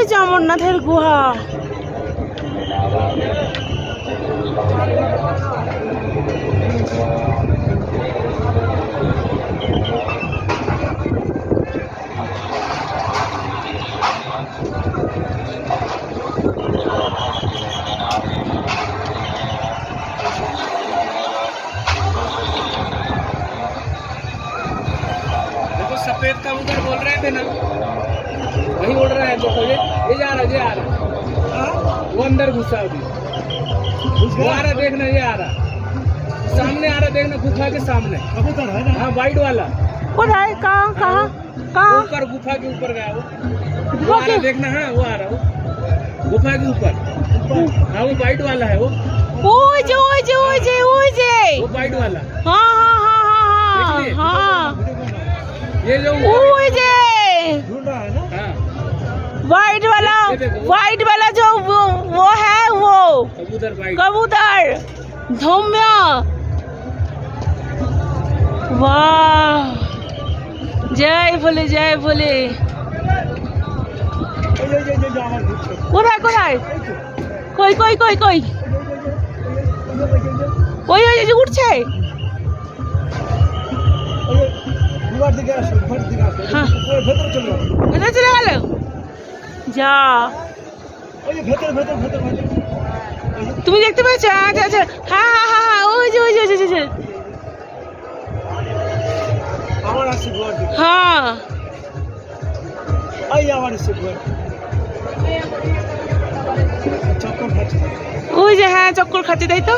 যে অমরনাথের গুহা। सफेद कबूतर बोल रहे थे ना, वही उड़ रहा है। देखो ये जा रहा, ये आ रहा, वो अंदर घुसा अभी, वो आ रहा, देखना ये आ रहा, सामने आ रहा, देखना गुफा के सामने कबूतर है ना। हाँ वाइट वाला। কোথায়? कहाँ कहाँ कहाँ? ऊपर गुफा के ऊपर गया वो आ रहा, देखना। हाँ वो आ रहा, वो गुफा के ऊपर। हाँ वो वाइट वाला है वो। ওই যে ওই যে ওই যে ওই যে। वो वाइट वाला। हाँ हाँ हाँ हाँ हाँ। ये जो ওই যে ढूंढ रहा है ना। हाँ वाइट वाला जो वो है वो कबूतर वाइट। कबूतर धौम्य। वाह, जय भोले जय भोले। কোথায় কোথায়? কই কই কই কই? ওই ওই যে উঠছে। হ্যাঁ ভেতরে চলে গেল। যা, তুমি দেখতে পেয়েছো? আচ্ছা আচ্ছা, হ্যাঁ হ্যাঁ হ্যাঁ হ্যাঁ, ওই যে ওই যে ওই যে, ওই যে। হ্যাঁ ওই যে, হ্যাঁ চক্কর খাচ্ছে, তাই তো।